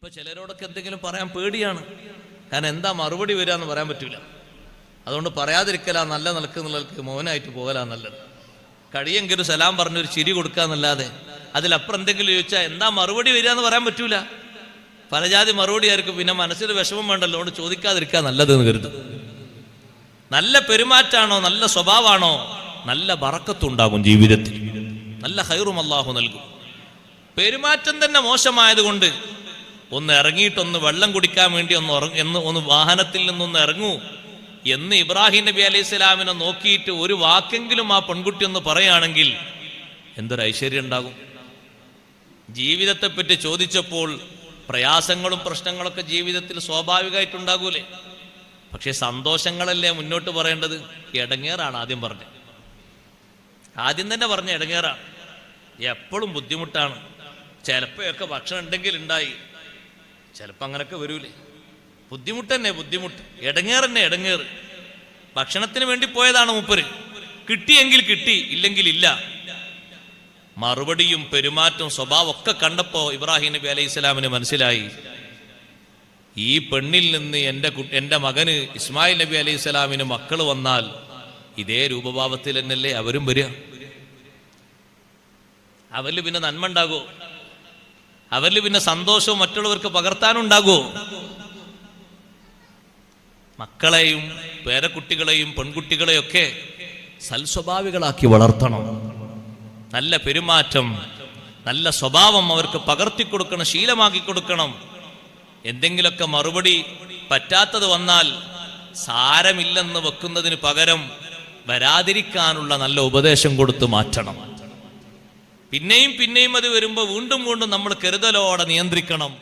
ഇപ്പൊ ചിലരോടൊക്കെ എന്തെങ്കിലും പറയാൻ പേടിയാണ്. കാരണം എന്താ മറുപടി വരിക എന്ന് പറയാൻ പറ്റൂല. അതുകൊണ്ട് പറയാതിരിക്കലാ നല്ല നിൽക്കുന്നുള്ളവർക്ക് മൗനായിട്ട് പോകലാ നല്ലത്. കഴിയെങ്കിലും സലാം പറഞ്ഞൊരു ചിരി കൊടുക്കാന്നല്ലാതെ അതിലപ്പുറം എന്തെങ്കിലും ചോദിച്ചാൽ എന്താ മറുപടി വരിക എന്ന് പറയാൻ പറ്റൂല. പലജാതി മറുപടി ആയിരിക്കും. പിന്നെ മനസ്സിൽ വിഷമം വേണ്ടല്ലോ, അതുകൊണ്ട് ചോദിക്കാതിരിക്കാൻ നല്ലതെന്ന് കരുതും. നല്ല പെരുമാറ്റാണോ, നല്ല സ്വഭാവമാണോ, നല്ല ബറക്കത്തുണ്ടാകും ജീവിതത്തിൽ, നല്ല ഖൈറും അല്ലാഹു നൽകും. പെരുമാറ്റം തന്നെ മോശമായതുകൊണ്ട് ഒന്ന് ഇറങ്ങിയിട്ടൊന്ന് വെള്ളം കുടിക്കാൻ വേണ്ടി ഒന്ന് വാഹനത്തിൽ നിന്നൊന്ന് ഇറങ്ങൂ എന്ന് ഇബ്രാഹിം നബി അലൈഹി സ്വലാമിനെ നോക്കിയിട്ട് ഒരു വാക്കെങ്കിലും ആ പെൺകുട്ടി ഒന്ന് പറയുകയാണെങ്കിൽ എന്തൊരു ഐശ്വര്യം ഉണ്ടാകും. ജീവിതത്തെപ്പറ്റി ചോദിച്ചപ്പോൾ പ്രയാസങ്ങളും പ്രശ്നങ്ങളൊക്കെ ജീവിതത്തിൽ സ്വാഭാവികമായിട്ടുണ്ടാകൂലേ. പക്ഷെ സന്തോഷങ്ങളല്ലേ മുന്നോട്ട് പറയേണ്ടത്. ഇടങ്ങേറാണ് ആദ്യം പറഞ്ഞത്. ആദ്യം തന്നെ പറഞ്ഞ ഇടങ്ങേറാണ്. എപ്പോഴും ബുദ്ധിമുട്ടാണ്. ചിലപ്പോഴൊക്കെ ഭക്ഷണം ഉണ്ടെങ്കിൽ ഉണ്ടായി, ചിലപ്പോൾ അങ്ങനൊക്കെ വരൂലേ. ബുദ്ധിമുട്ട് തന്നെ ബുദ്ധിമുട്ട്, ഇടങ്ങേറ് തന്നെ ഇടങ്ങേറ്. ഭക്ഷണത്തിന് വേണ്ടി പോയതാണ് മൂപ്പര്. കിട്ടിയെങ്കിൽ കിട്ടി, ഇല്ലെങ്കിൽ ഇല്ല. മറുപടിയും പെരുമാറ്റവും സ്വഭാവം ഒക്കെ കണ്ടപ്പോ ഇബ്രാഹിം നബി അലൈഹി സ്വലാമിന് മനസ്സിലായി, ഈ പെണ്ണിൽ നിന്ന് എൻ്റെ മകന് ഇസ്മായിൽ നബി അലൈഹി സ്വലാമിന് മക്കൾ വന്നാൽ ഇതേ രൂപഭാവത്തിൽ തന്നെയല്ലേ അവരും വരിക. അവരിൽ പിന്നെ നന്മ ഉണ്ടാകുമോ? അവരിൽ പിന്നെ സന്തോഷവും മറ്റുള്ളവർക്ക് പകർത്താനുണ്ടാകുമോ? മക്കളെയും പേരക്കുട്ടികളെയും പെൺകുട്ടികളെയൊക്കെ സൽസ്വഭാവികളാക്കി വളർത്തണം. നല്ല പെരുമാറ്റം, നല്ല സ്വഭാവം അവർക്ക് പകർത്തിക്കൊടുക്കണം, ശീലമാക്കി കൊടുക്കണം. എന്തെങ്കിലുമൊക്കെ മറുപടി പറ്റാത്തത് വന്നാൽ സാരമില്ലെന്ന് വെക്കുന്നതിന് പകരം വരാതിരിക്കാനുള്ള നല്ല ഉപദേശം കൊടുത്ത് മാറ്റണം. പിന്നെയും പിന്നെയും അത് വരുമ്പോൾ വീണ്ടും വീണ്ടും നമ്മൾ കരുതലോടെ നിയന്ത്രിക്കണം.